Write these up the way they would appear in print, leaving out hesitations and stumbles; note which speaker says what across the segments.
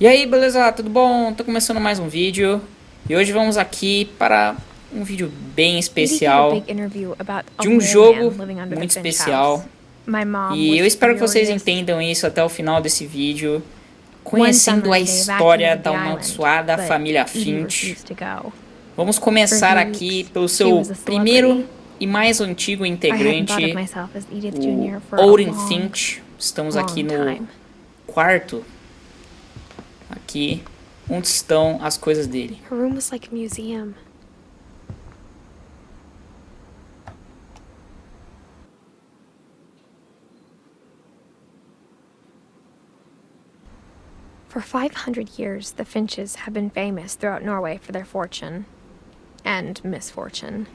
Speaker 1: E aí, beleza? Tudo bom? Tô começando mais um vídeo e hoje vamos aqui para um vídeo bem especial de um jogo muito especial e eu espero que vocês entendam isso até o final desse vídeo, conhecendo a história da amaldiçoada família Finch. Vamos começar aqui pelo seu primeiro e mais antigo integrante, o Edith Finch. Estamos aqui no quarto. Aqui, onde estão as coisas dele.
Speaker 2: Her room was like a museum. For 500 years, the Finches have been famous throughout Norway for their fortune and misfortune.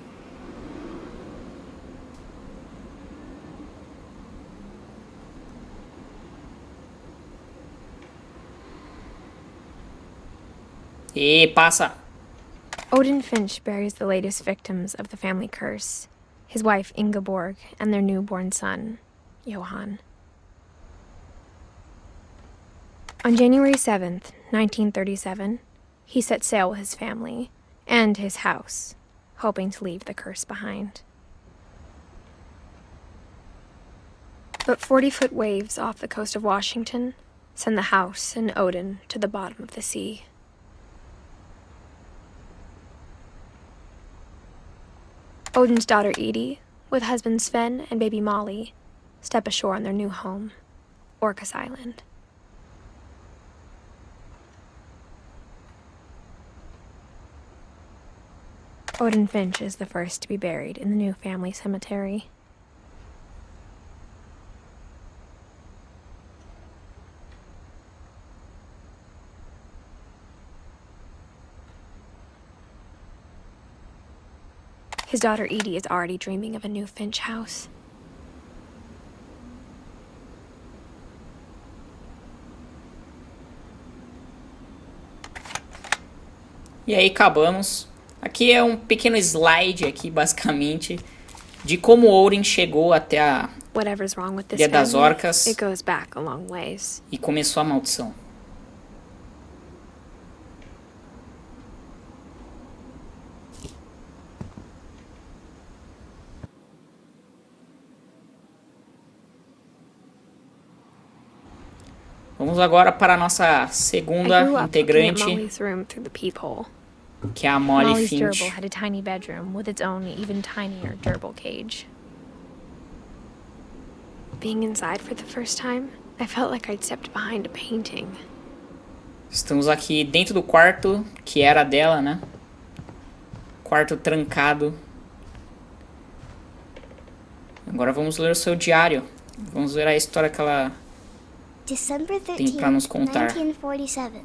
Speaker 1: E passa.
Speaker 2: Odin Finch buries the latest victims of the family curse, his wife Ingeborg and their newborn son, Johan. On January 7th, 1937, he set sail with his family and his house, hoping to leave the curse behind. But 40-foot waves off the coast of Washington send the house and Odin to the bottom of the sea. Odin's daughter Edie, with husband Sven and baby Molly, step ashore on their new home, Orcas Island. Odin Finch is the first to be buried in the new family cemetery. His daughter Edie is already dreaming of a new Finch house.
Speaker 1: E aí acabamos. Aqui é um pequeno slide aqui, basicamente, de como Odin chegou até a Ilha das Orcas e começou a maldição. Vamos agora para a nossa segunda integrante, que é a Molly Finch.
Speaker 2: Molly's gerbil had a tiny bedroom with its own even tinier gerbil cage. Being inside for the first time, I felt like I'd stepped behind a painting.
Speaker 1: Estamos aqui dentro do quarto que era dela, né? Quarto trancado. Agora vamos ler o seu diário. Vamos ver a história que ela
Speaker 3: December 13,
Speaker 1: tem para nos contar.
Speaker 3: 1947.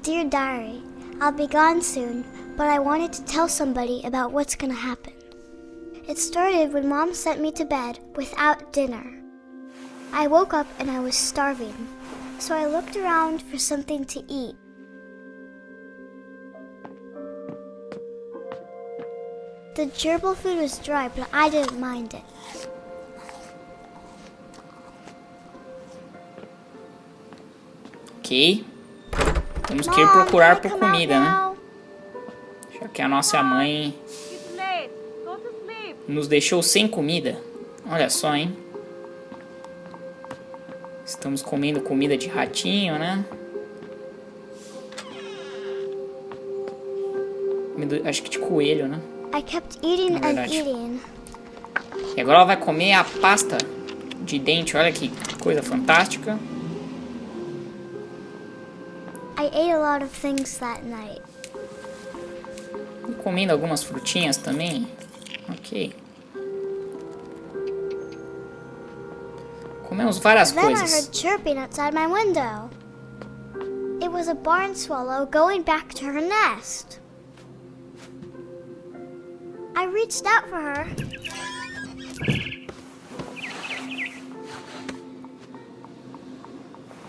Speaker 3: Dear Diary, I'll be gone soon, but I wanted to tell somebody about what's gonna happen. It started when Mom sent me to bed without dinner. I woke up and I was starving, so I looked around for something to eat. The gerbil food was dry, but I didn't mind it.
Speaker 1: Ok. Temos que ir procurar por comida, né? Já que a nossa mãe nos deixou sem comida. Olha só, hein? Estamos comendo comida de ratinho, né? Acho que de coelho, né?
Speaker 3: I kept eating and eating.
Speaker 1: E agora ela vai comer a pasta de dente. Olha que coisa fantástica.
Speaker 3: I ate a lot of things that night.
Speaker 1: E comendo algumas frutinhas também. Ok. Comemos várias
Speaker 3: Then I
Speaker 1: coisas.
Speaker 3: heard chirping outside my window. It was a barn swallow going back to her nest. I reached out for her.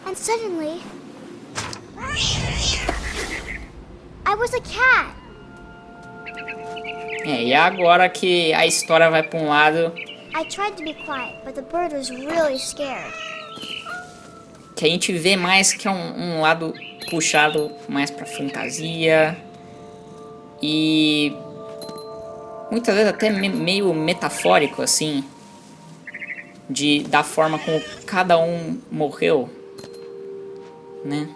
Speaker 3: And suddenly, I was a cat.
Speaker 1: E agora que a história vai para um lado
Speaker 3: I tried to be quiet, but the bird was really scared.
Speaker 1: que a gente vê mais que é um lado puxado mais pra fantasia e muitas vezes até meio metafórico, assim, da forma como cada um morreu, né?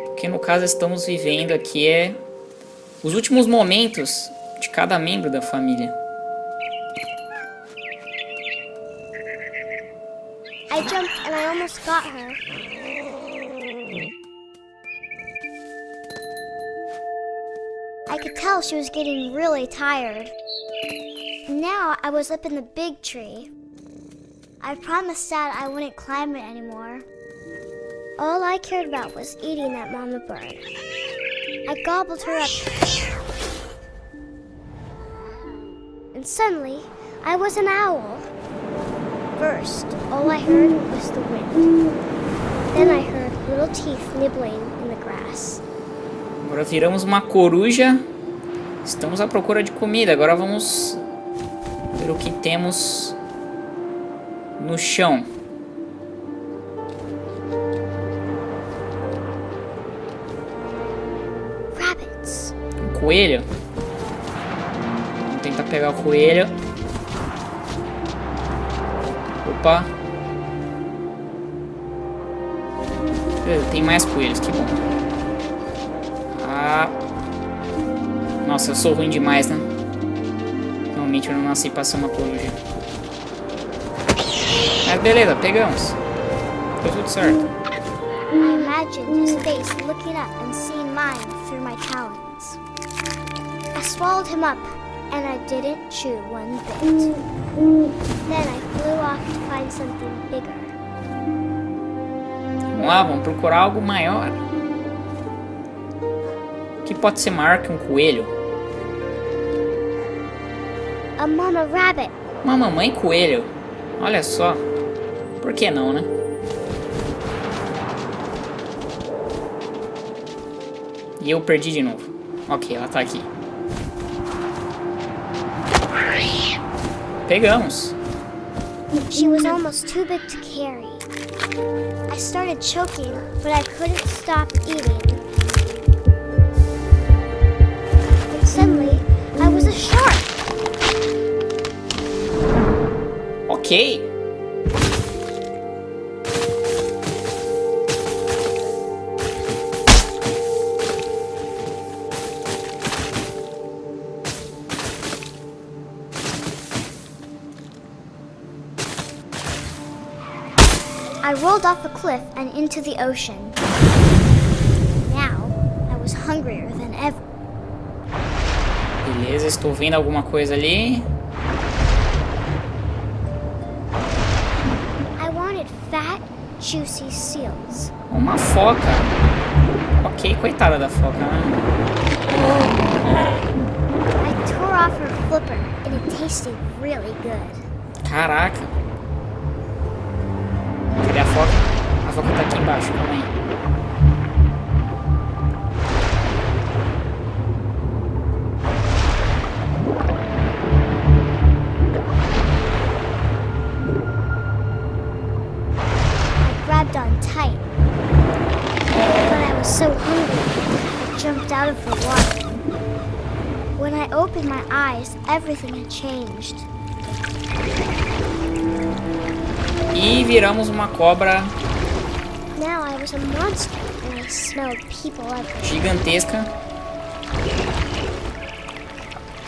Speaker 1: O que no caso estamos vivendo aqui é os últimos momentos de cada membro da família.
Speaker 3: I jumped and I almost got her. I could tell she was getting really tired. Now I was up in the big tree. I promised Dad I wouldn't climb it anymore. All I cared about was eating that mama bird. I gobbled her up. And suddenly, I was an owl. First, all I heard was the wind. Then I heard little teeth nibbling in the grass.
Speaker 1: Agora viramos uma coruja. Estamos à procura de comida. Agora vamos ver o que temos no chão.
Speaker 3: Rabbits.
Speaker 1: Um coelho. Vamos tentar pegar o coelho. Opa. Tem mais coelhos, que bom. Ah. Nossa, eu sou ruim demais, né? Realmente eu não nasci pra ser uma coruja. Mas beleza, pegamos. Deu tudo certo.
Speaker 3: I imagined his face looking up and seeing mine through my talons. I swallowed him up, and I didn't chew one bit. Then I flew off to find something bigger.
Speaker 1: Vamos lá, vamos procurar algo maior. O que pode ser maior que um coelho?
Speaker 3: A mama rabbit.
Speaker 1: Uma mamãe coelho. Olha só. Por que não, né? E eu perdi de novo. Ok, ela tá aqui. Pegamos.
Speaker 3: She was almost too big to carry. I started choking, but I couldn't stop eating. And suddenly, I was a shark.
Speaker 1: Ok.
Speaker 3: I rolled off a cliff and into the ocean. Now, I was hungrier than ever.
Speaker 1: Beleza, estou vendo alguma coisa ali.
Speaker 3: I wanted fat, juicy seals.
Speaker 1: Uma foca. Ok, coitada da foca, né?
Speaker 3: I tore off her flipper and it tasted really good.
Speaker 1: Caraca. Cadê a foca? A foca tá aqui embaixo, calma aí.
Speaker 3: I grabbed on tight. But I was so hungry, I jumped out of the water. When I opened my eyes, everything had changed.
Speaker 1: E viramos uma cobra
Speaker 3: Now I was a monster and I smelled people everywhere.
Speaker 1: gigantesca.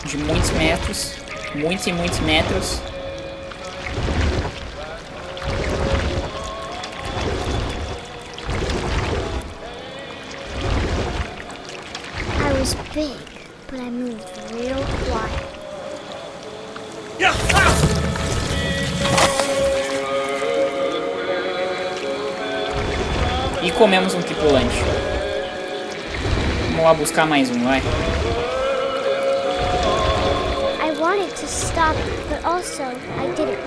Speaker 1: De muitos metros. Muitos e muitos metros.
Speaker 3: I was big, but I moved real quiet.
Speaker 1: E comemos um tripulante. Vamos lá buscar mais um, vai.
Speaker 3: I wanted to stop, but also I didn't.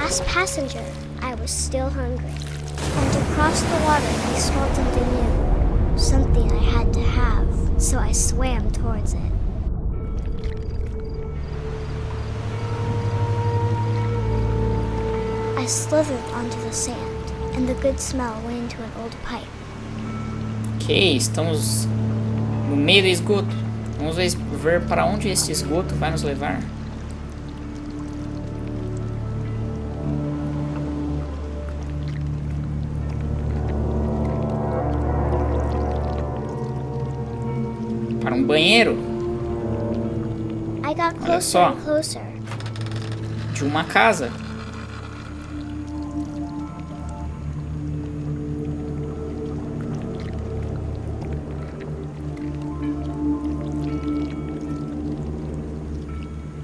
Speaker 3: last passenger, I was still hungry. And across the water, I smelled something new. Something I had to have, so I swam towards it. I slithered onto the sand, and the good smell went into an old pipe.
Speaker 1: Ok, estamos no meio do esgoto. Vamos ver para onde esse esgoto vai nos levar. Para um banheiro.
Speaker 3: I got
Speaker 1: Olha
Speaker 3: closer
Speaker 1: só.
Speaker 3: and closer.
Speaker 1: De uma casa.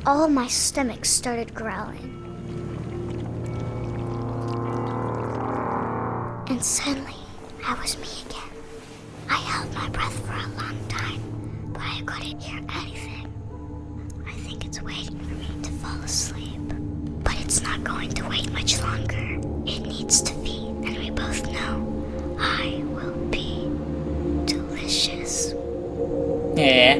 Speaker 3: All my stomach started growling. And suddenly, I was me again. I held my breath for a long time, but I couldn't hear anything. I think it's waiting for me to fall asleep. But it's not going to wait much longer. It needs to feed, and we both know I will be delicious.
Speaker 1: É.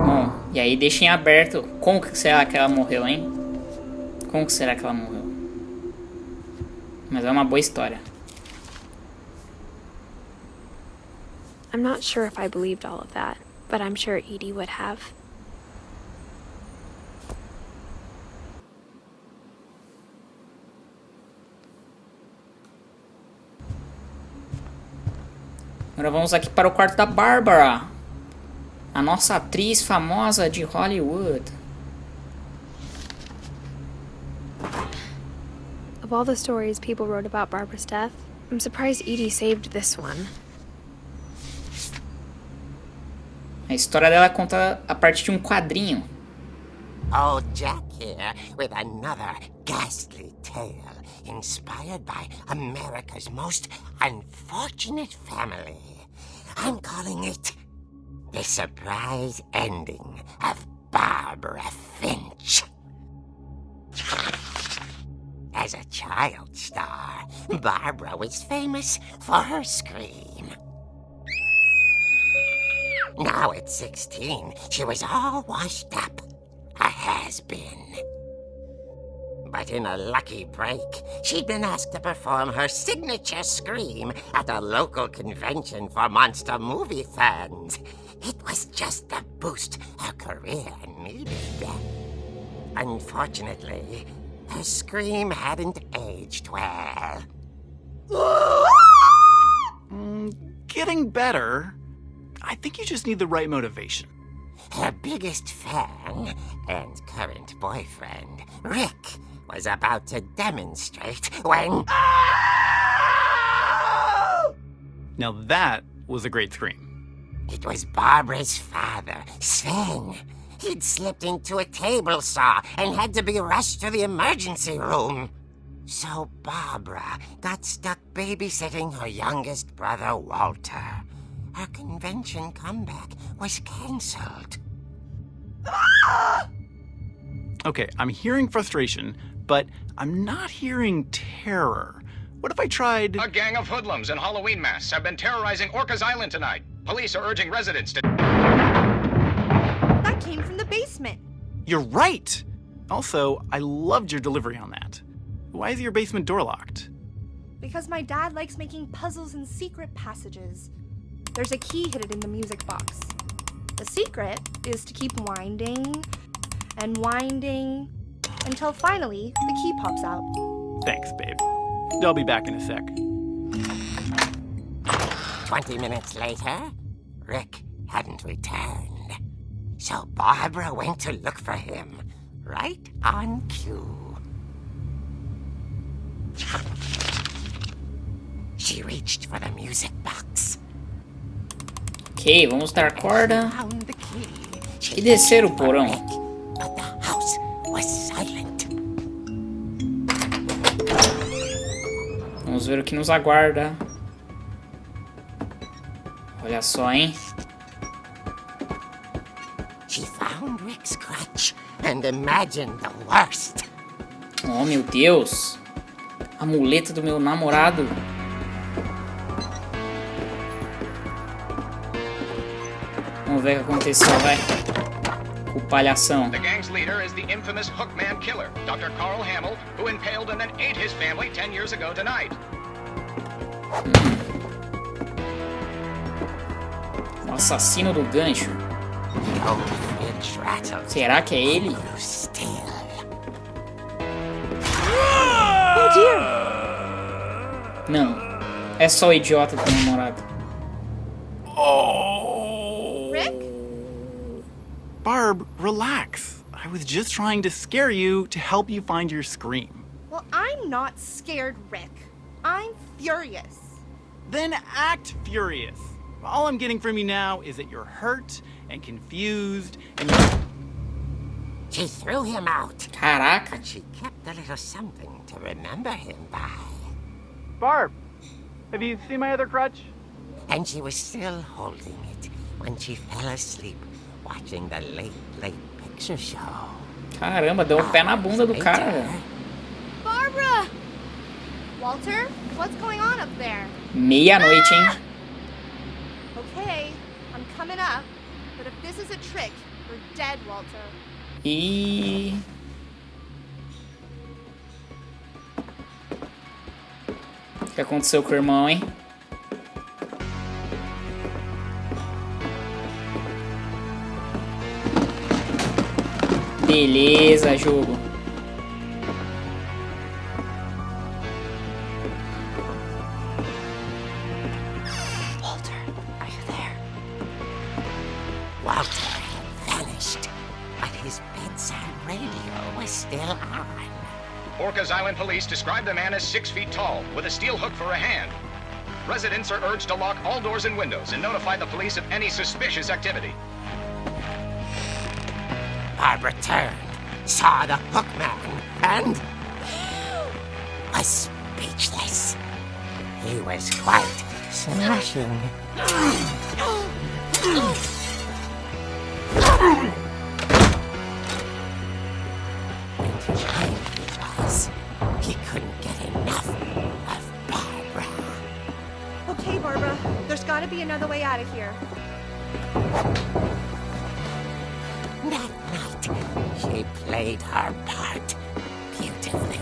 Speaker 1: Bom, e aí deixa em aberto. Como que será que ela morreu, hein? Como que será que ela morreu? Mas é uma boa história.
Speaker 2: I'm not sure if I believed all of that, but I'm sure Edie would have.
Speaker 1: Agora vamos aqui para o quarto da Barbara, a nossa atriz famosa de Hollywood.
Speaker 2: Of all the stories people wrote about Barbara's death, I'm surprised Edie saved this one.
Speaker 1: A história dela conta a partir de um quadrinho.
Speaker 4: Old Jack here with another ghastly tale inspired by America's most unfortunate family. I'm calling it The Surprise Ending of Barbara Finch. As a child star, Barbara was famous for her scream. Now at 16, she was all washed up. A has-been. But in a lucky break, she'd been asked to perform her signature scream at a local convention for monster movie fans. It was just the boost her career needed. Unfortunately, her scream hadn't aged well.
Speaker 5: Getting better. I think you just need the right motivation.
Speaker 4: Her biggest fan and current boyfriend, Rick, was about to demonstrate when...
Speaker 5: Now that was a great scream.
Speaker 4: It was Barbara's father, Sven. He'd slipped into a table saw and had to be rushed to the emergency room. So Barbara got stuck babysitting her youngest brother, Walter. Her convention comeback was cancelled.
Speaker 5: Okay, I'm hearing frustration, but I'm not hearing terror. What if I tried...
Speaker 6: A gang of hoodlums in Halloween masks have been terrorizing Orcas Island tonight. Police are urging residents to...
Speaker 7: That came from the basement.
Speaker 5: You're right! Also, I loved your delivery on that. Why is your basement door locked?
Speaker 7: Because my dad likes making puzzles and secret passages. There's a key hidden in the music box. The secret is to keep winding and winding until finally the key pops out.
Speaker 5: Thanks, babe. I'll be back in a sec.
Speaker 4: 20 minutes later, Rick hadn't returned. So Barbara went to look for him, right on cue. She reached for the music box.
Speaker 1: Ok, vamos dar corda
Speaker 4: Found the key. She
Speaker 1: e descer o
Speaker 4: looked for
Speaker 1: porão.
Speaker 4: Rick, but the house was silent.
Speaker 1: Vamos ver o que nos aguarda. Olha só, hein?
Speaker 4: She found Rick's crutch and imagined the worst.
Speaker 1: Oh, meu Deus. A muleta do meu namorado. Vamos ver o que aconteceu, vai. O palhação.
Speaker 6: The gang's leader is the infamous Hookman killer, Dr. Carl Hamill, who impaled and then ate his family 10 years ago tonight.
Speaker 1: O assassino do gancho.
Speaker 4: The old Finch rattled.
Speaker 1: Será que é ele?
Speaker 4: Still.
Speaker 2: Oh dear!
Speaker 1: Não. É só o idiota do namorado.
Speaker 7: Rick?
Speaker 5: Barb, relax. I was just trying to scare you to help you find your scream.
Speaker 7: Well, I'm not scared, Rick. I'm furious.
Speaker 5: Then act furious. All I'm getting from you now is that you're hurt and confused and
Speaker 4: She threw him out.
Speaker 1: Caraca.
Speaker 4: But she kept a little something to remember him by.
Speaker 5: Barb, have you seen my other crutch?
Speaker 4: And she was still holding it when she fell asleep watching the late picture show.
Speaker 1: Caramba, deu um pé na bunda do cara, velho.
Speaker 7: Barbara! Walter, what's going on up there?
Speaker 1: Meia-noite, hein?
Speaker 7: Okay, I'm coming up, but if this is a trick, we're dead, Walter.
Speaker 1: E... O que aconteceu com o irmão, hein? Beleza, jogo.
Speaker 4: Walter, are you there? Walter had vanished, but his bedside radio was still on.
Speaker 6: Orcas Island police describe the man as 6 feet tall, with a steel hook for a hand. Residents are urged to lock all doors and windows and notify the police of any suspicious activity.
Speaker 4: Barbara turned, saw the hookman, and was speechless. He was quite smashing. He couldn't get enough of Barbara.
Speaker 7: Okay, Barbara, there's gotta be another way out of here.
Speaker 4: That night, she played her part beautifully.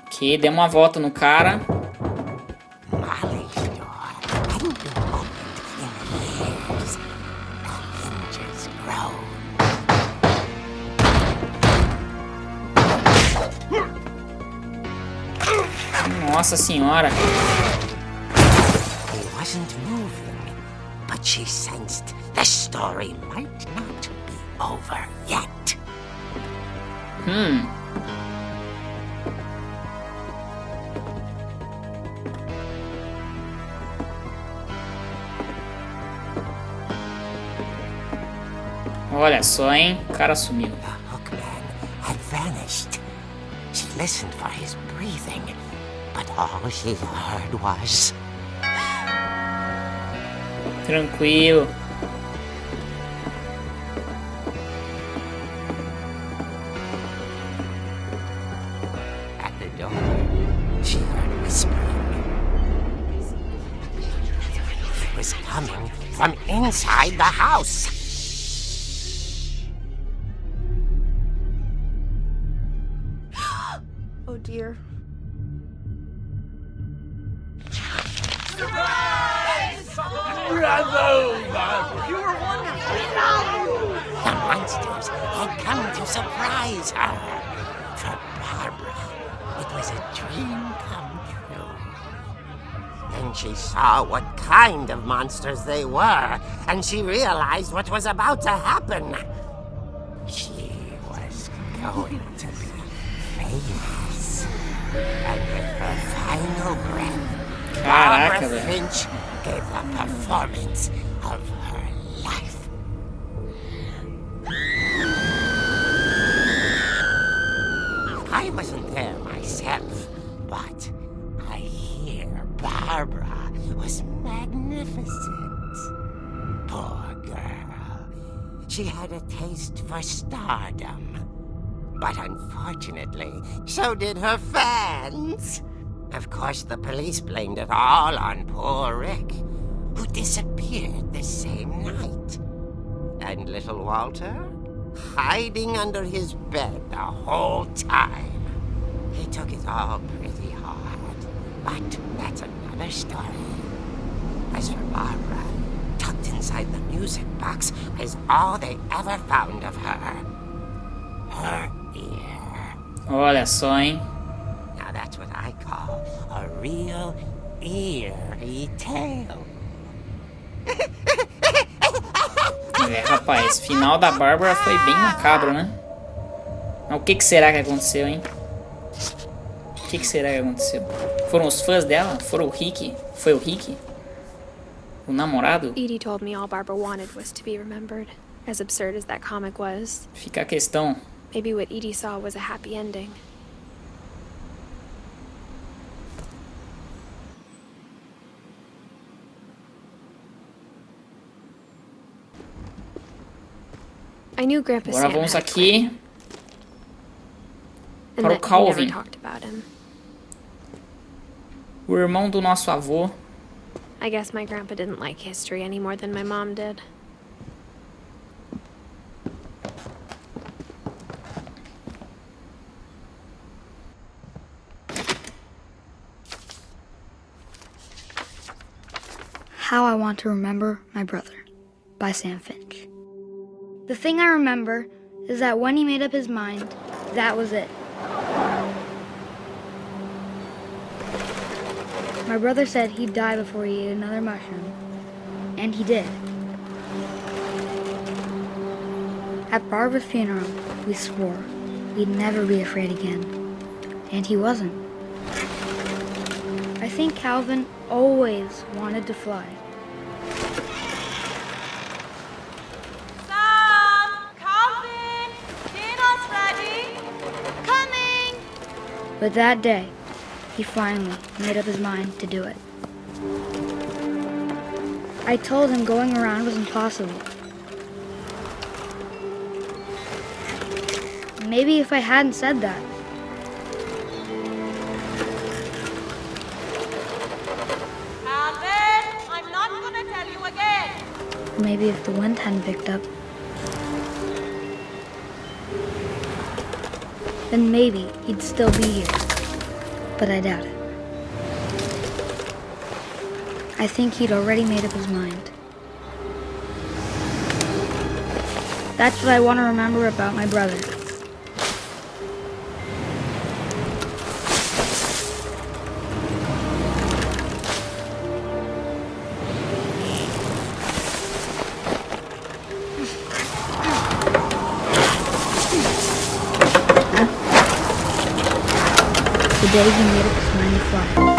Speaker 1: Ok, deu uma volta no cara.
Speaker 4: Molly's door hadn't been opened in years. The hinges grow.
Speaker 1: Nossa senhora.
Speaker 4: He wasn't moving, but she sensed the story might not be over yet.
Speaker 1: Olha só, hein? O cara sumiu.
Speaker 4: The hookman had vanished. She listened for his breathing, but all she heard was...
Speaker 1: Tranquilo.
Speaker 4: At the door, she heard whispering. It was coming from inside the house.
Speaker 7: Oh dear.
Speaker 4: The monsters had come to surprise her. For Barbara, it was a dream come true. Then she saw what kind of monsters they were, and she realized what was about to happen. She was going to be famous. And with her final breath,
Speaker 1: Caraca,
Speaker 4: Barbara
Speaker 1: velho.
Speaker 4: Finch gave the performance of her life. I wasn't there myself, but I hear Barbara was magnificent. Poor girl. She had a taste for stardom. But unfortunately, so did her fans. Of course, the police blamed it all on poor Rick, who disappeared the same night. And little Walter, hiding under his bed the whole time. He took it all pretty hard, but that's another story. As for Barbara, tucked inside the music box is all they ever found of her. Her ear.
Speaker 1: Olha só, hein?
Speaker 4: Now that's what I call a real eerie tale.
Speaker 1: É, rapaz, final da Bárbara foi bem macabro, né? Mas o que será que aconteceu, hein? O que será que aconteceu? Foram os fãs dela? Foram o Rick? Foi o Rick? O namorado?
Speaker 2: Edie told me all Barbara wanted was to be remembered, as absurd as that comic was.
Speaker 1: Fica a questão.
Speaker 2: Maybe what Edie saw was a happy ending. I knew Grandpa
Speaker 1: Agora
Speaker 2: Sam
Speaker 1: vamos
Speaker 2: had
Speaker 1: aqui
Speaker 2: and
Speaker 1: para o
Speaker 2: that he never
Speaker 1: Calvin,
Speaker 2: talked about him.
Speaker 1: o irmão do nosso avô.
Speaker 2: I guess my grandpa didn't like history any more than my mom did.
Speaker 8: How I Want to Remember My Brother by Sam Finch. The thing I remember is that when he made up his mind, that was it. My brother said he'd die before he ate another mushroom, and he did. At Barbara's funeral, we swore we'd never be afraid again, and he wasn't. I think Calvin always wanted to fly. But that day, he finally made up his mind to do it. I told him going around was impossible. Maybe if I hadn't said that,
Speaker 9: Alvin, I'm not gonna tell you again.
Speaker 8: maybe if the wind hadn't picked up, then maybe he'd still be here. But I doubt it. I think he'd already made up his mind. That's what I want to remember about my brother. The day he made up his mind to fly.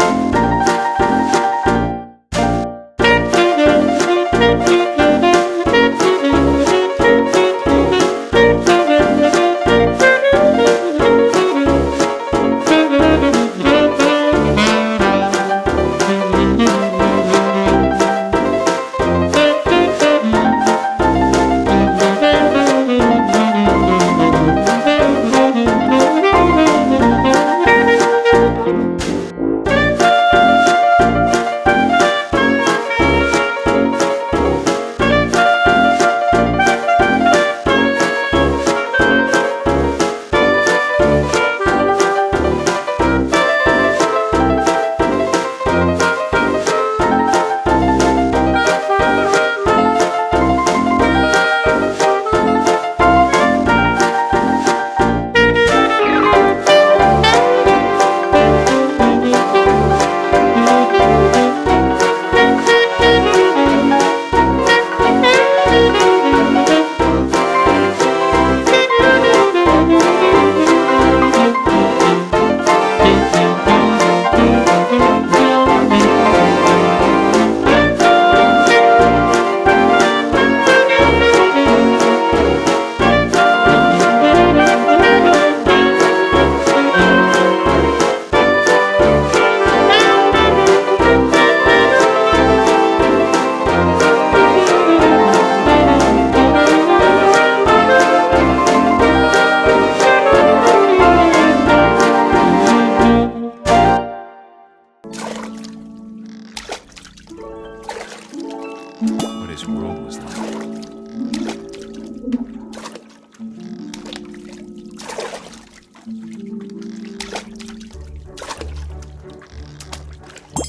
Speaker 10: his world was like.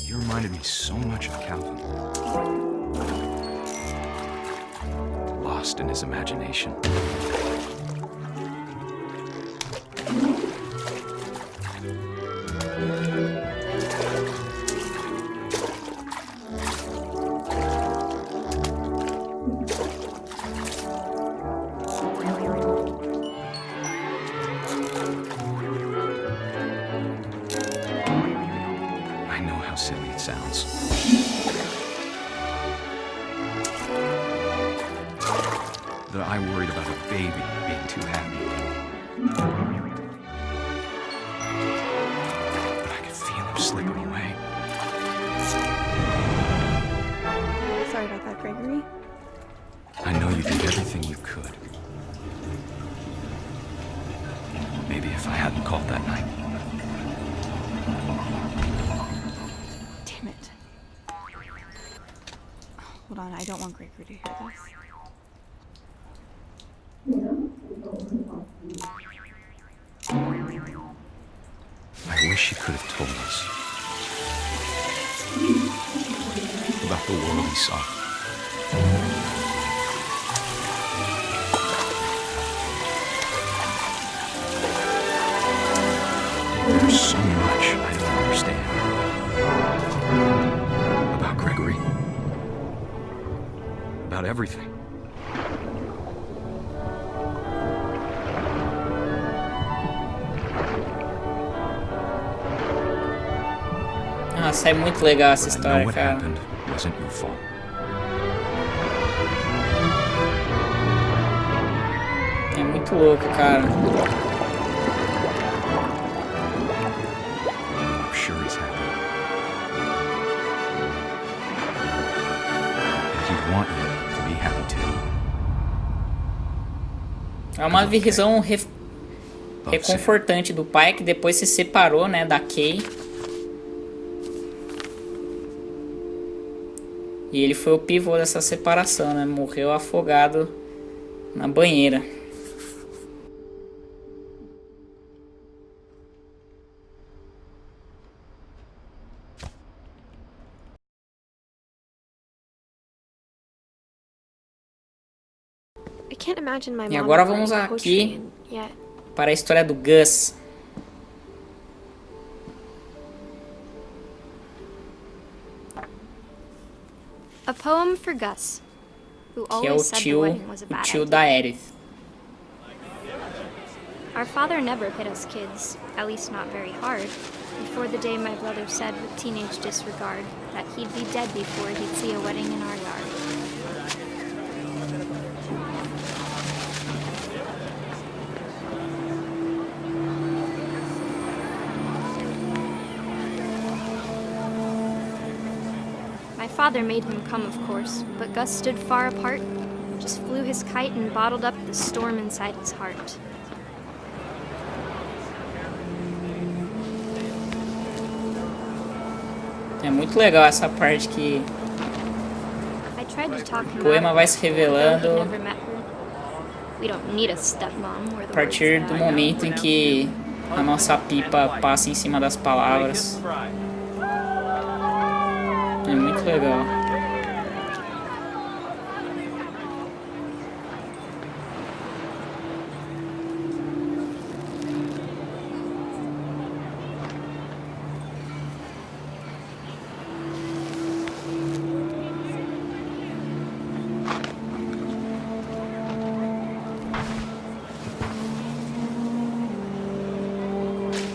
Speaker 10: You reminded me so much of Calvin. Lost in his imagination. I know how silly it sounds. That I worried about a baby being too happy. But I could feel him slipping away.
Speaker 2: Sorry about that, Gregory.
Speaker 10: I know you did everything you could. Maybe if I hadn't called that night.
Speaker 2: Damn it. Hold on, I don't want Gregory to hear this.
Speaker 10: I wish he could have told us about the world he saw. There's so much I don't understand about Gregory, about everything.
Speaker 1: Nossa, é muito legal essa
Speaker 10: I know
Speaker 1: história,
Speaker 10: what
Speaker 1: cara.
Speaker 10: happened wasn't your fault.
Speaker 1: É muito louco, cara.
Speaker 10: I'm sure he's happy. And he'd want you to be happy too.
Speaker 1: É uma visão reconfortante do pai que depois se separou, né, da Kay. E ele foi o pivô dessa separação, né? Morreu afogado na banheira.
Speaker 2: I can't imagine my
Speaker 1: E
Speaker 2: mom
Speaker 1: agora
Speaker 2: writing
Speaker 1: vamos aqui
Speaker 2: poetry yet.
Speaker 1: para a história do Gus.
Speaker 2: A poem for Gus, who
Speaker 1: Que é o
Speaker 2: always said the
Speaker 1: tio,
Speaker 2: wedding was a bad idea.
Speaker 1: da Edith.
Speaker 2: Our father never hit us kids, at least not very hard, before the day my brother said with teenage disregard that he'd be dead before he'd see a wedding in our yard. My father made him come, of course, but Gus stood far apart, just flew his kite and bottled up the storm inside his heart.
Speaker 1: É muito legal essa parte que
Speaker 2: I tried to talk him
Speaker 1: o poema
Speaker 2: out,
Speaker 1: vai se
Speaker 2: though
Speaker 1: revelando
Speaker 2: he'd never met her. We don't need a stepmom, were the
Speaker 1: a partir
Speaker 2: words
Speaker 1: do
Speaker 2: that I
Speaker 1: momento em que a nossa pipa passa em cima das palavras. É muito legal.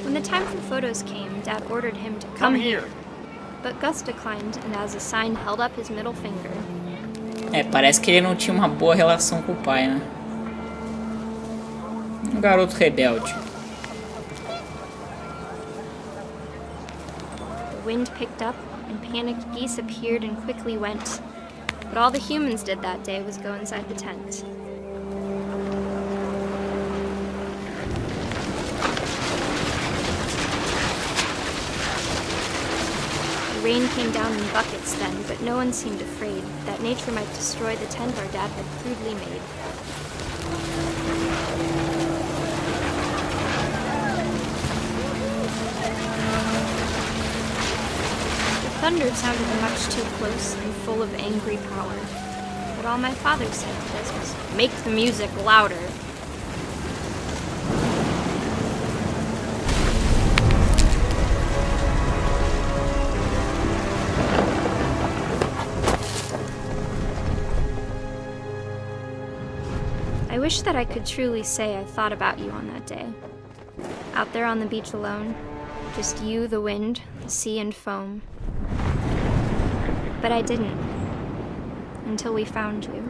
Speaker 2: When the time for photos came, Dad ordered him to come here. But Gus declined, and as a sign held up his middle finger.
Speaker 1: É, parece que ele não tinha uma boa relação com o pai, né? Um garoto rebelde.
Speaker 2: The wind picked up, and panicked geese appeared and quickly went. But all the humans did that day was go inside the tent. rain came down in buckets then, but no one seemed afraid that nature might destroy the tent our dad had crudely made. The thunder sounded much too close and full of angry power. But all my father said was, "Make the music louder." I wish that I could truly say I thought about you on that day. Out there on the beach alone, just you, the wind, the sea, and foam. But I didn't, until we found you.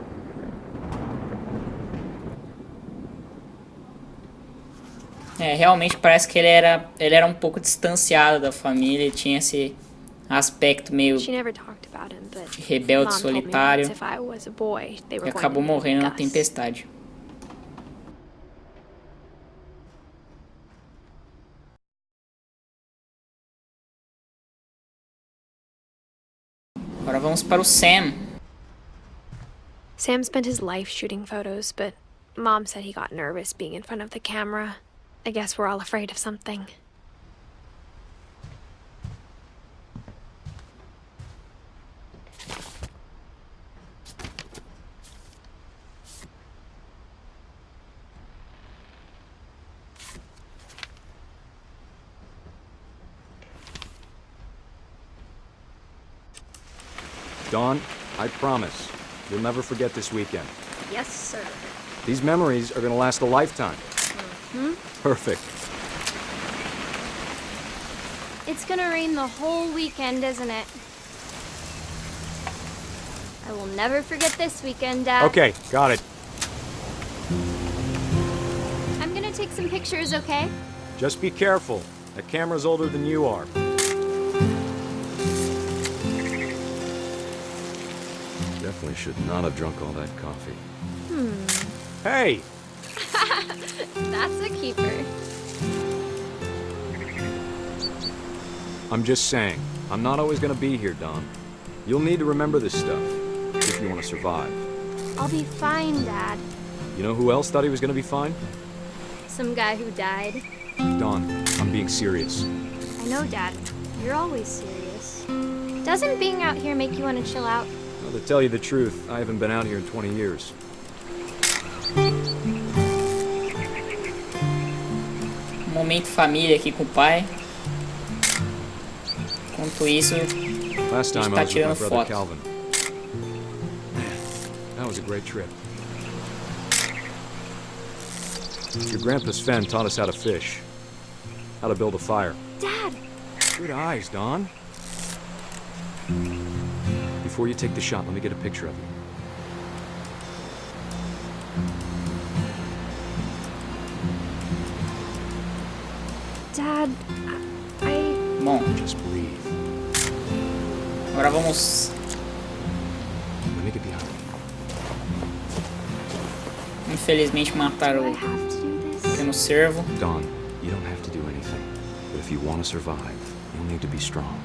Speaker 1: Realmente parece que ele era um pouco distanciado da família, ele tinha esse aspecto meio de rebelde solitário e acabou morrendo na tempestade. Agora vamos para o Sam.
Speaker 2: Sam spent his life shooting photos, but Mom said he got nervous being in front of the camera. I guess we're all afraid of something.
Speaker 10: Dawn, I promise, you'll never forget this weekend.
Speaker 2: Yes, sir.
Speaker 10: These memories are gonna last a lifetime.
Speaker 2: Hmm?
Speaker 10: Perfect.
Speaker 2: It's gonna rain the whole weekend, isn't it? I will never forget this weekend, Dad.
Speaker 10: Okay, got it.
Speaker 2: I'm gonna take some pictures, okay?
Speaker 10: Just be careful. That camera's older than you are. Definitely should not have drunk all that coffee. Hey!
Speaker 2: That's a keeper.
Speaker 10: I'm just saying, I'm not always gonna be here, Dawn. You'll need to remember this stuff, if you want to survive.
Speaker 2: I'll be fine, Dad.
Speaker 10: You know who else thought he was gonna be fine?
Speaker 2: Some guy who died.
Speaker 10: Dawn, I'm being serious.
Speaker 2: I know, Dad. You're always serious. Doesn't being out here make you want to chill out?
Speaker 10: Well, to tell you the truth, I haven't been out here in 20 years.
Speaker 1: Momento família aqui com o pai. Enquanto isso,
Speaker 10: Last
Speaker 1: a
Speaker 10: time
Speaker 1: gente
Speaker 10: I
Speaker 1: tá
Speaker 10: was with my
Speaker 1: tirando
Speaker 10: brother
Speaker 1: foto.
Speaker 10: Calvin. That was a great trip. Your grandpa's Fen taught us how to fish, how to build a fire.
Speaker 2: Dad!
Speaker 10: Good eyes, Dawn. Before you take the shot, let me get a picture of you.
Speaker 2: Dad,
Speaker 1: Bom,
Speaker 10: Just breathe.
Speaker 1: agora vamos...
Speaker 10: Let me get behind you.
Speaker 1: Infelizmente matar
Speaker 2: do I
Speaker 1: o
Speaker 2: have to do this?
Speaker 1: pequeno cervo.
Speaker 10: Dawn, you don't have to do anything. But if you want to survive, you'll need to be strong.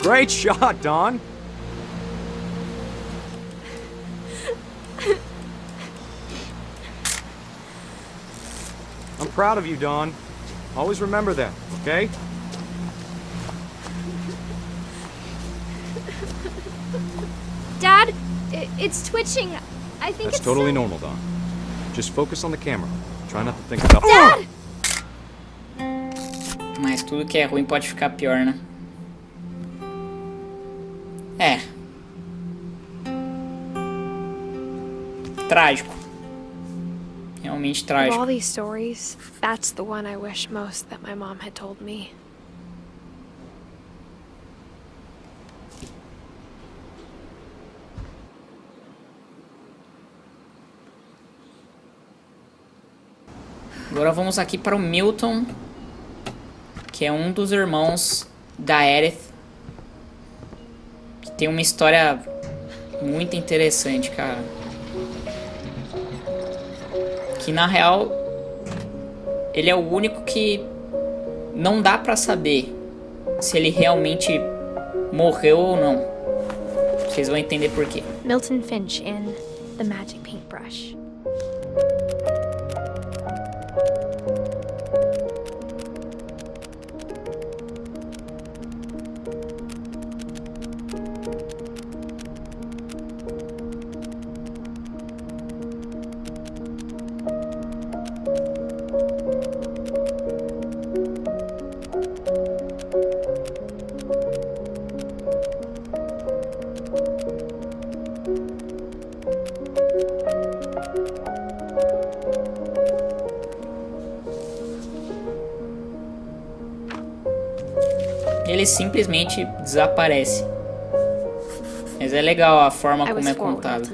Speaker 10: Great shot, Dawn! I'm proud of you, Dawn. Always remember that, okay?
Speaker 2: Dad, it's twitching. I think
Speaker 10: That's
Speaker 2: it's
Speaker 10: totally normal, Dawn. Just focus on the camera. Try not to think about...
Speaker 2: Dad!
Speaker 1: Mas tudo que é ruim pode ficar pior, né? É. Trágico. Realmente
Speaker 2: Of
Speaker 1: trágico.
Speaker 2: all these stories, that's the one I wish most that my mom had told me.
Speaker 1: Agora vamos aqui para o Milton, que é um dos irmãos da Edith, que tem uma história muito interessante, cara. Que na real ele é o único que não dá pra saber se ele realmente morreu ou não. Vocês vão entender por quê.
Speaker 2: Milton Finch in The Magic Paintbrush.
Speaker 1: Ele simplesmente desaparece. Mas é legal a forma como é contado.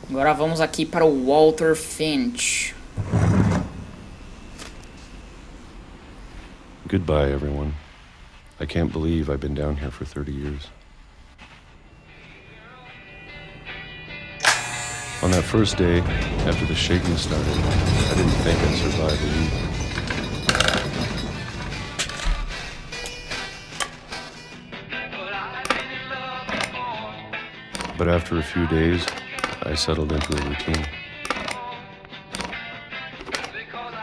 Speaker 1: Agora vamos aqui para o Walter Finch.
Speaker 11: Goodbye, everyone. I can't believe I've been down here for 30 years. On that first day, after the shaking started, I didn't think I'd survive the week. But after a few days, I settled into a routine.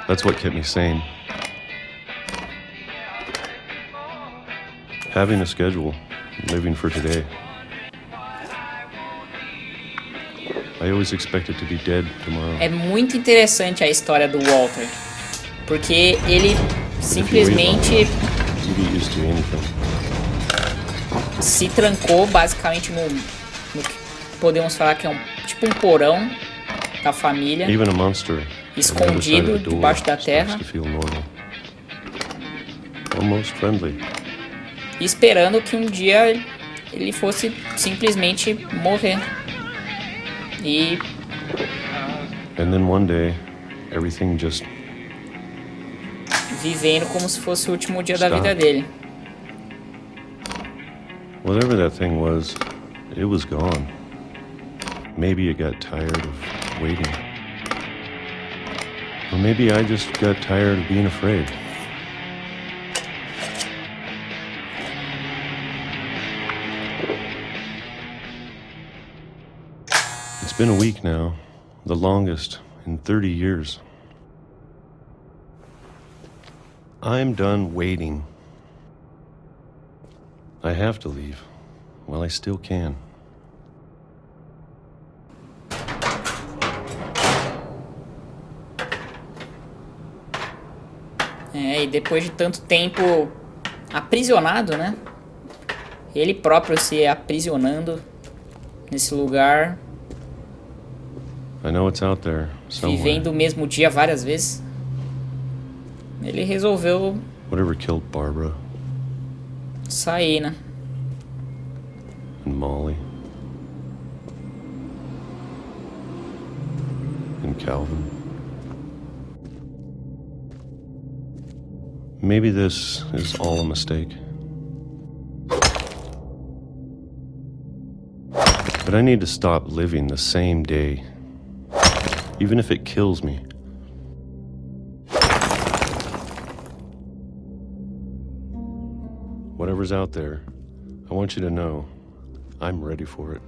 Speaker 11: That's what kept me sane. Having a schedule, living for today. I always expected to be dead tomorrow.
Speaker 1: É muito interessante a história do Walter, porque ele simplesmente se trancou basicamente no que podemos falar que é tipo um porão da família, escondido debaixo da terra, esperando que um dia ele fosse simplesmente morrer.
Speaker 11: And then one day, everything just
Speaker 1: vivendo como se fosse o último dia da vida dele.
Speaker 11: Whatever that thing was, it was gone. Maybe it got tired of waiting. Or maybe I just got tired of being afraid. It's been a week now, the longest in 30 years. I'm done waiting. I have to leave while I still can.
Speaker 1: E depois de tanto tempo aprisionado, né? Ele próprio se aprisionando nesse lugar.
Speaker 11: I know it's out there,
Speaker 1: vivendo o mesmo dia várias vezes. Ele resolveu
Speaker 11: whatever killed Barbara.
Speaker 1: Sair, né?
Speaker 11: And Molly. And Calvin. Maybe this is all a mistake. But I need to stop living the same day. Even if it kills me. Whatever's out there, I want you to know I'm ready for it.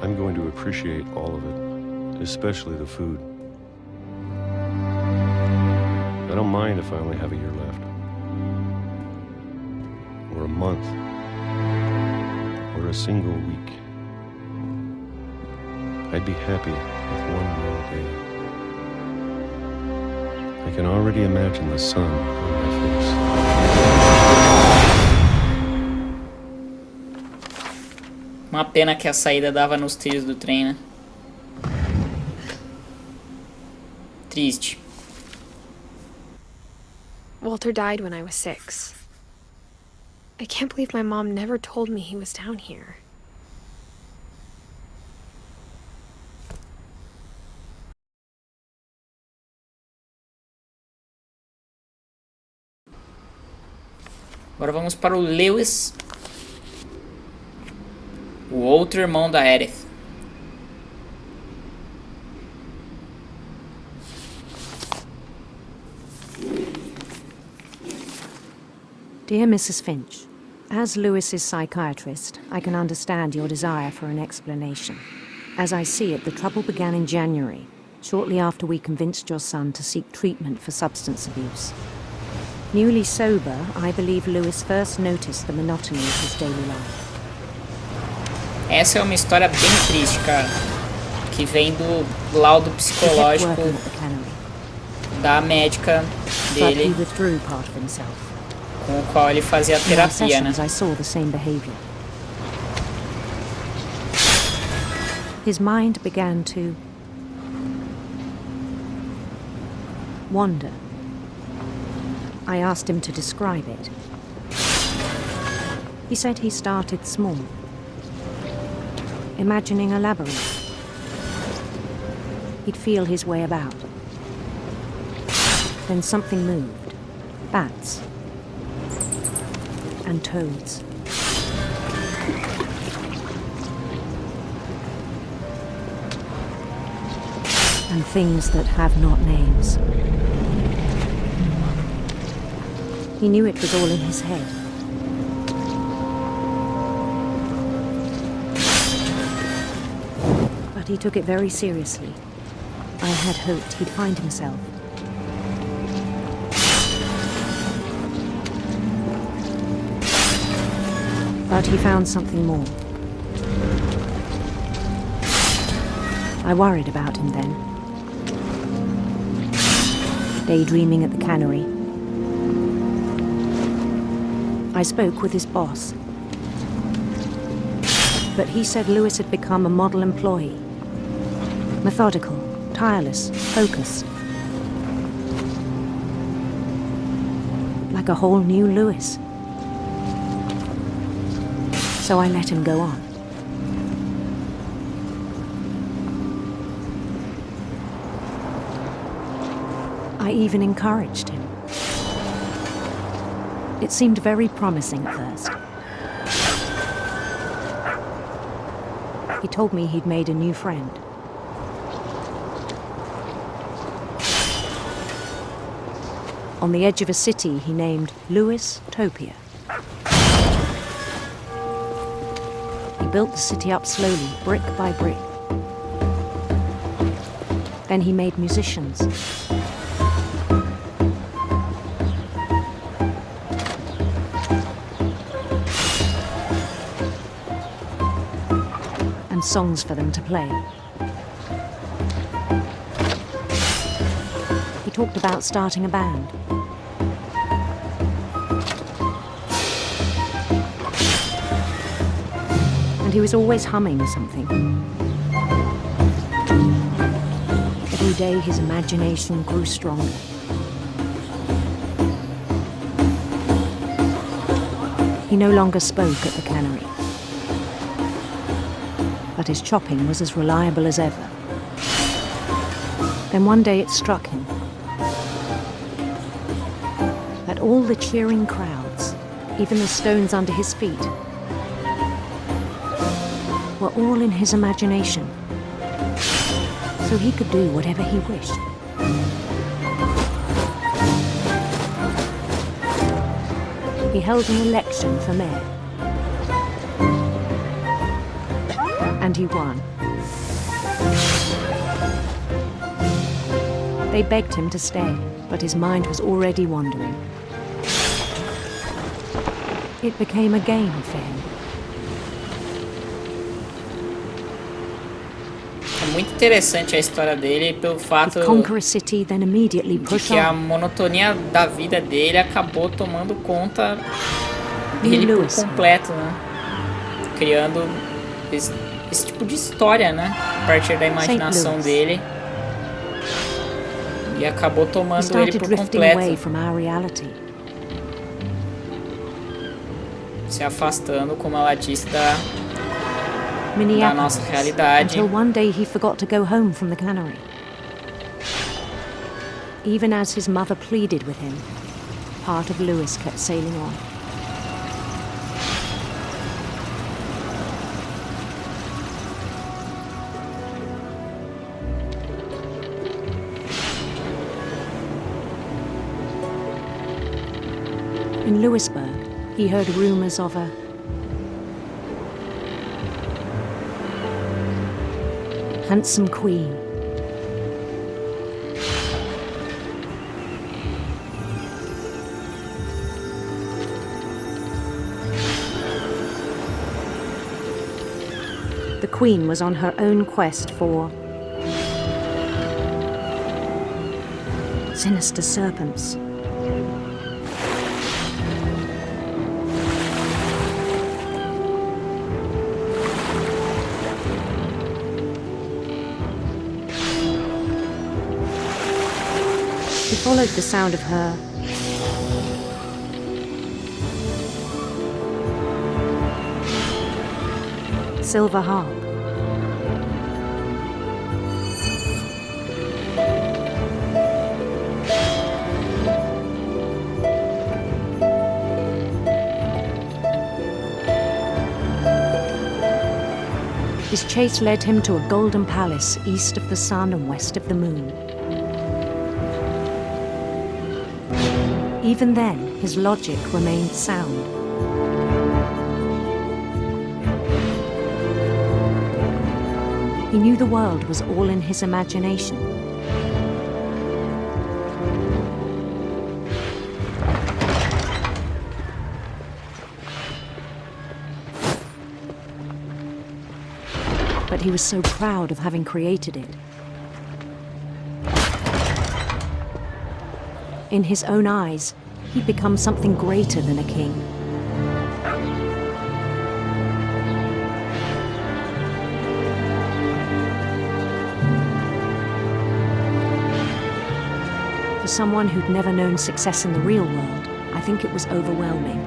Speaker 11: I'm going to appreciate all of it, especially the food. I don't mind if I only have a year left. Or a month. Or a single week. I'd be happy with one more day. I can already imagine the sun on my face.
Speaker 1: Uma pena que a saída dava nos trilhos do trem, né? Triste.
Speaker 2: Walter died when I was 6. I can't believe my mom never told me he was down here.
Speaker 1: Agora vamos para o Lewis. O o outro irmão da Edith.
Speaker 12: Dear Mrs. Finch, as Lewis's psychiatrist, I can understand your desire for an explanation. As I see it, the trouble began in January, shortly after we convinced your son to seek treatment for substance abuse. Newly sober, I believe Lewis first noticed the monotony of his daily life.
Speaker 1: Essa é uma história bem triste, cara, que vem do laudo psicológico da médica dele, com o qual ele fazia terapia, né?
Speaker 12: I saw the same behavior. His mind began to wander. I asked him to describe it. He said he started small, imagining a labyrinth. He'd feel his way about. Then something moved. Bats. And toads. And things that have not names. He knew it was all in his head. But he took it very seriously. I had hoped he'd find himself. But he found something more. I worried about him then. Daydreaming at the cannery. I spoke with his boss. But he said Lewis had become a model employee. Methodical, tireless, focused. Like a whole new Lewis. So I let him go on. I even encouraged him. It seemed very promising at first. He told me he'd made a new friend. On the edge of a city he named Lewis Topia. He built the city up slowly, brick by brick. Then he made musicians. And songs for them to play. He talked about starting a band. And he was always humming something. Every day his imagination grew stronger. He no longer spoke at the cannery. But his chopping was as reliable as ever. Then one day it struck him that all the cheering crowds, even the stones under his feet, were all in his imagination, so he could do whatever he wished. He held an election for mayor. And he won. They begged him to stay, but his mind was already wandering. It became a game for him.
Speaker 1: É muito interessante a história dele pelo fato de que a monotonia da vida dele acabou tomando conta dele por completo, né? Criando esse tipo de história, né? A partir da imaginação dele. E acabou tomando ele por completo. Se afastando, como ela disse, da nossa realidade.
Speaker 12: Until one day he forgot to go home from the cannery. Even as his mother pleaded with him, part of Lewis kept sailing on. In Louisburg, he heard rumors of a handsome queen. The queen was on her own quest for sinister serpents. He followed the sound of her silver harp. His chase led him to a golden palace east of the sun and west of the moon. Even then, his logic remained sound. He knew the world was all in his imagination. But he was so proud of having created it. In his own eyes, he'd become something greater than a king. For someone who'd never known success in the real world, I think it was overwhelming.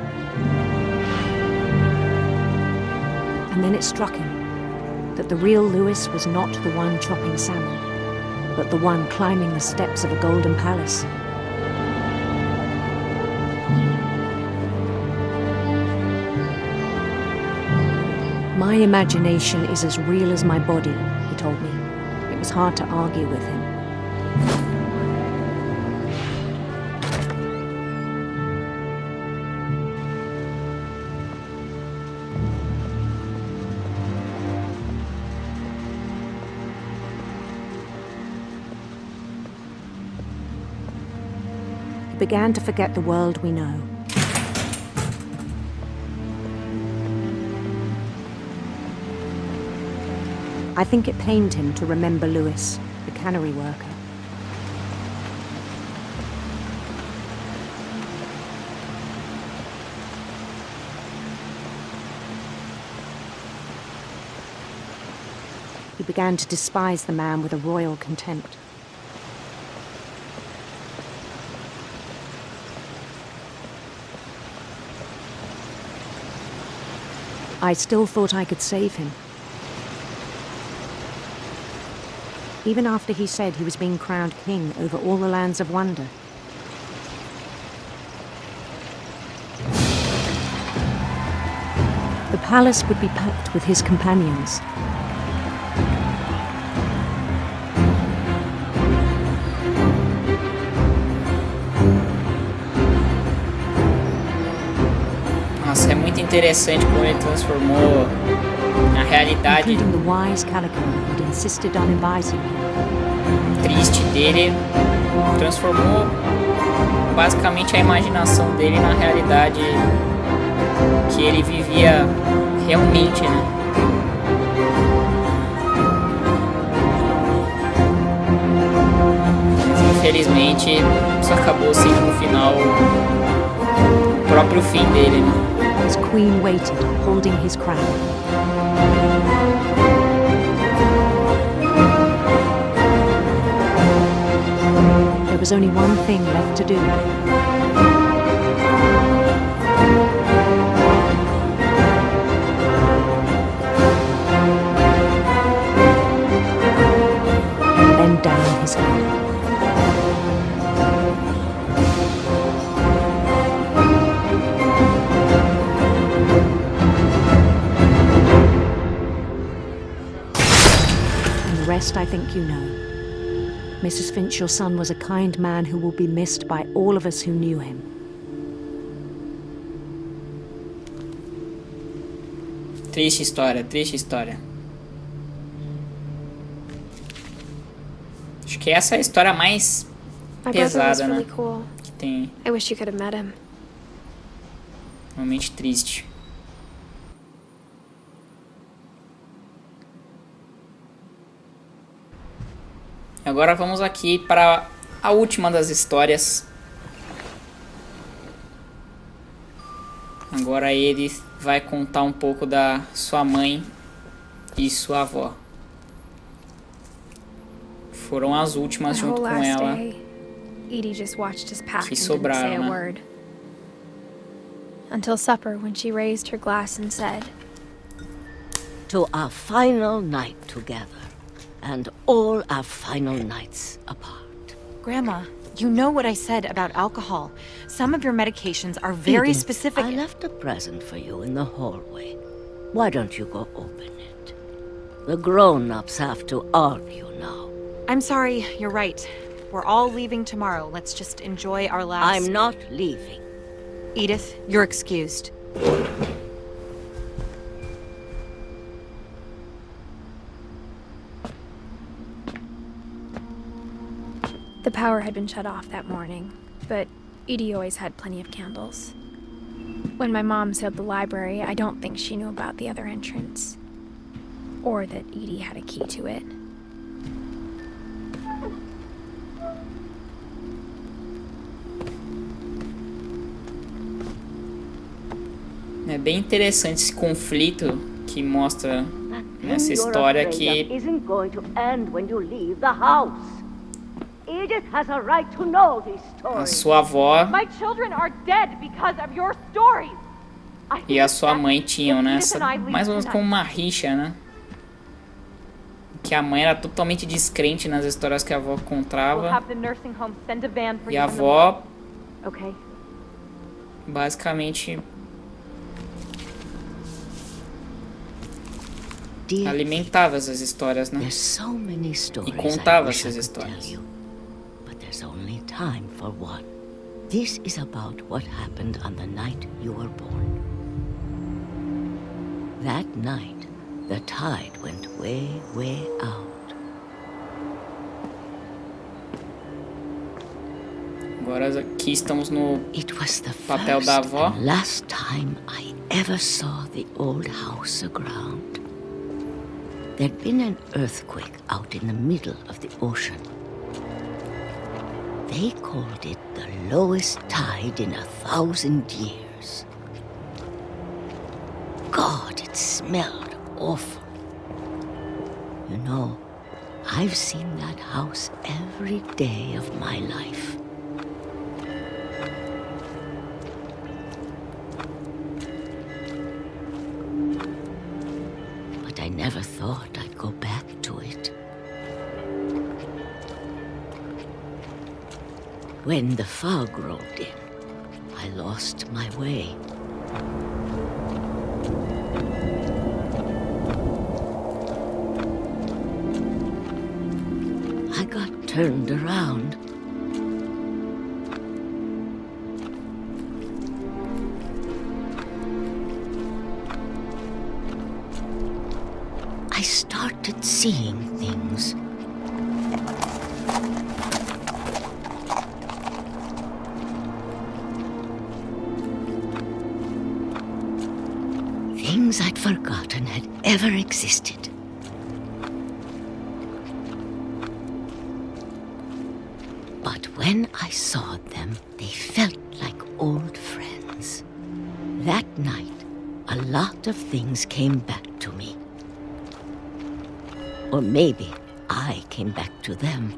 Speaker 12: And then it struck him that the real Lewis was not the one chopping salmon, but the one climbing the steps of a golden palace. My imagination is as real as my body, he told me. It was hard to argue with him. He began to forget the world we know. I think it pained him to remember Lewis, the cannery worker. He began to despise the man with a royal contempt. I still thought I could save him. Even after he said he was being crowned king over all the lands of wonder. The palace would be packed with his companions.
Speaker 1: Nossa, é muito interessante como ele transformou a realidade triste dele, transformou basicamente a imaginação dele na realidade que ele vivia realmente, né? Mas, infelizmente, isso acabou sendo no final o próprio fim dele, né?
Speaker 12: His queen waited, holding his crown. There was only one thing left to do. Bend down his head. Rest, I think you know. Mrs. Finch, your son was a kind man who will be missed by all of us who knew him.
Speaker 1: Triste história, triste história. Acho que essa é a história mais pesada, né?
Speaker 2: Cool.
Speaker 1: Que tem.
Speaker 2: I wish you could have met him.
Speaker 1: Realmente triste. Agora vamos aqui para a última das histórias. Agora a Edith vai contar um pouco da sua mãe e sua avó. Foram as últimas junto com ela que sobraram, né?
Speaker 2: Until supper, when she raised her glass and said,
Speaker 13: "To our final night together, and all our final nights apart."
Speaker 14: Grandma, you know what I said about alcohol. Some of your medications are very
Speaker 13: Edith,
Speaker 14: specific.
Speaker 13: I left a present for you in the hallway. Why don't you go open it? The grown-ups have to argue now.
Speaker 14: I'm sorry, you're right. We're all leaving tomorrow. Let's just enjoy our last...
Speaker 13: I'm not leaving.
Speaker 14: Edith, you're excused.
Speaker 2: The power had been shut off that morning, but Edie always had plenty of candles. When my mom sealed the library, I don't think she knew about the other entrance. Or that Edie had a key to it.
Speaker 1: É bem interessante esse conflito que mostra nessa história que
Speaker 13: isn't going to end when you leave the house. Edith has a right to know these
Speaker 1: a
Speaker 13: stories.
Speaker 1: sua avó
Speaker 9: My children are dead because of your stories.
Speaker 1: e a sua mãe tinham, né? Mais ou menos como uma rixa, né? Que a mãe era totalmente descrente nas histórias que a avó contava. E a avó basicamente alimentava essas histórias, né? E contava essas histórias.
Speaker 13: But there's only time for one. This is about what happened on the night you were born. That night, the tide went way, way out.
Speaker 1: Agora aqui estamos no papel da avó.
Speaker 13: Last time I ever saw the old house aground. There'd been an earthquake out in the middle of the ocean. They called it the lowest tide in 1,000 years. God, it smelled awful. You know, I've seen that house every day of my life. But I never thought I'd go back to it. When the fog rolled in, I lost my way. I got turned around. I started seeing things. Things I'd forgotten had ever existed. But when I saw them, they felt like old friends. That night, a lot of things came back to me. Or maybe I came back to them.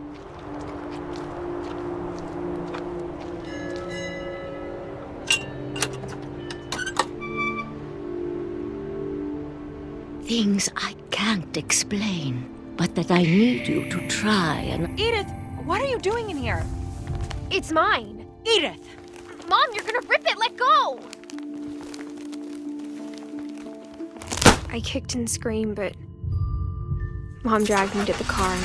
Speaker 13: Things I can't explain, but that I need you to try and...
Speaker 14: Edith, what are you doing in here?
Speaker 2: It's mine.
Speaker 14: Edith!
Speaker 2: Mom, you're gonna rip it! Let go! I kicked and screamed, but Mom dragged me to the car.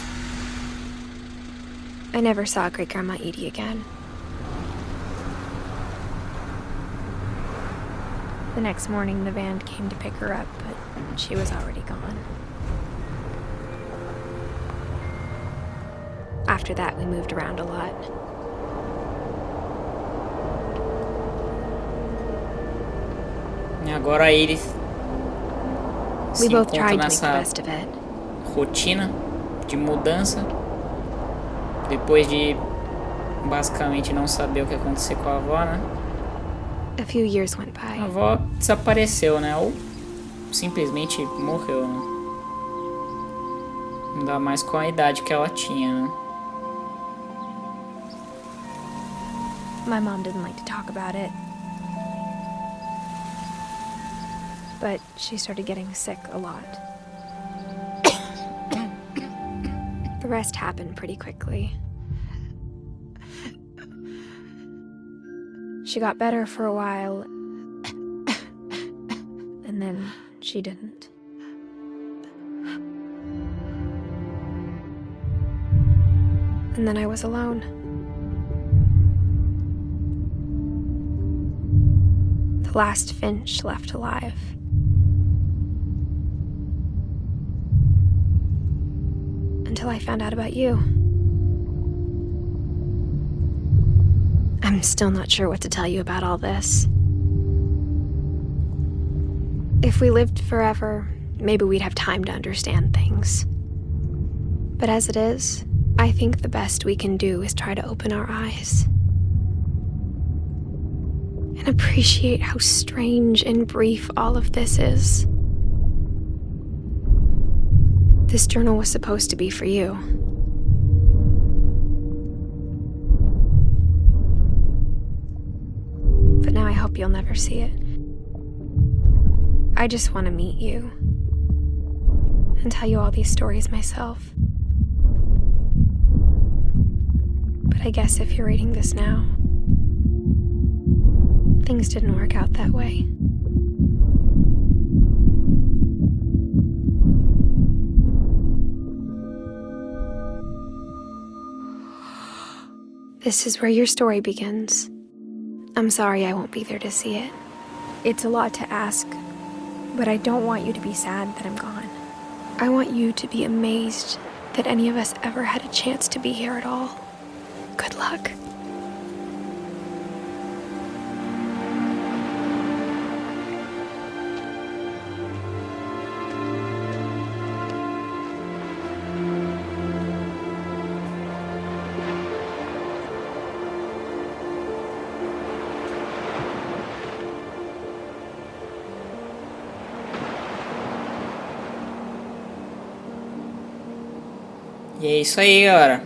Speaker 2: I never saw Great-Grandma Edie again. The next morning, the van came to pick her up, but she was already gone. After that, we moved around a lot.
Speaker 1: E agora a Edith se encontra nessa rotina de mudança, depois de basicamente não saber o que aconteceu com a avó, né?
Speaker 2: A few years went by.
Speaker 1: A avó desapareceu, né? Ou simplesmente morreu, né? Ainda mais com a idade que ela tinha, né?
Speaker 2: My mom didn't like to talk about it. But she started getting sick a lot. The rest happened pretty quickly. She got better for a while, and then she didn't. And then I was alone. The last Finch left alive. Until I found out about you. I'm still not sure what to tell you about all this. If we lived forever, maybe we'd have time to understand things. But as it is, I think the best we can do is try to open our eyes. And appreciate how strange and brief all of this is. This journal was supposed to be for you. But now I hope you'll never see it. I just want to meet you and tell you all these stories myself. But I guess if you're reading this now, things didn't work out that way. This is where your story begins. I'm sorry I won't be there to see it. It's a lot to ask, but I don't want you to be sad that I'm gone. I want you to be amazed that any of us ever had a chance to be here at all. Good luck.
Speaker 1: E é isso aí, galera.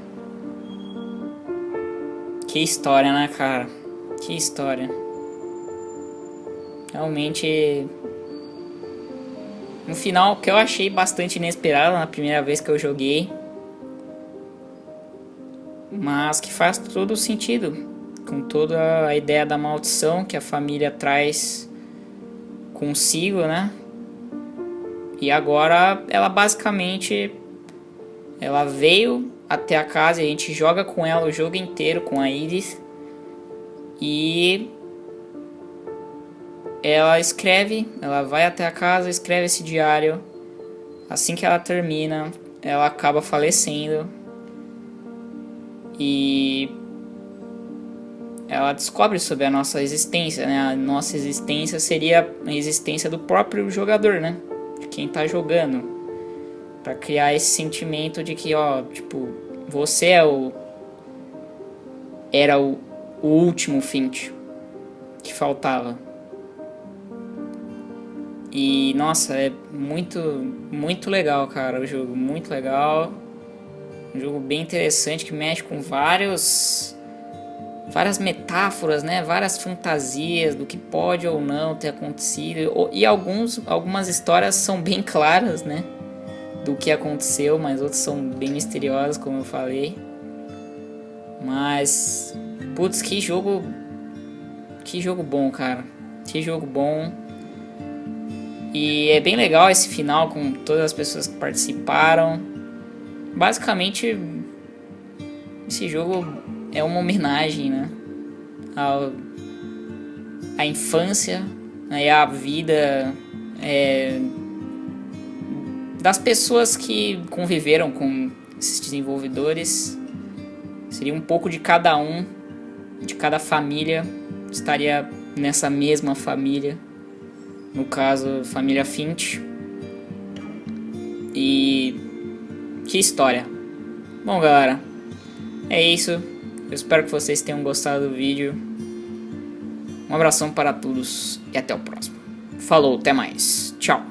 Speaker 1: Que história, né, cara? Que história. Realmente... um final que eu achei bastante inesperado na primeira vez que eu joguei. Mas que faz todo o sentido. Com toda a ideia da maldição que a família traz consigo, né? E agora ela basicamente... ela veio até a casa e a gente joga com ela o jogo inteiro, com a Edith. E ela escreve, ela vai até a casa, escreve esse diário. Assim que ela termina, ela acaba falecendo. E ela descobre sobre a nossa existência, né? A nossa existência seria a existência do próprio jogador, né? De quem tá jogando. Pra criar esse sentimento de que, ó, tipo, você era o último Finch que faltava. E, nossa, é muito legal, cara, o jogo. Muito legal. Um jogo bem interessante que mexe com várias metáforas, né? Várias fantasias do que pode ou não ter acontecido. E algumas histórias são bem claras, né? Do que aconteceu, mas outros são bem misteriosos, como eu falei. Mas, putz, que jogo bom, cara. Que jogo bom. E é bem legal esse final com todas as pessoas que participaram. Basicamente, esse jogo é uma homenagem, né? À infância, aí a vida das pessoas que conviveram com esses desenvolvedores. Seria um pouco de cada um, de cada família estaria nessa mesma família, no caso, família Finch. E que história. Bom, galera, é isso. Eu espero que vocês tenham gostado do vídeo. Um abração para todos e até o próximo. Falou, até mais. Tchau.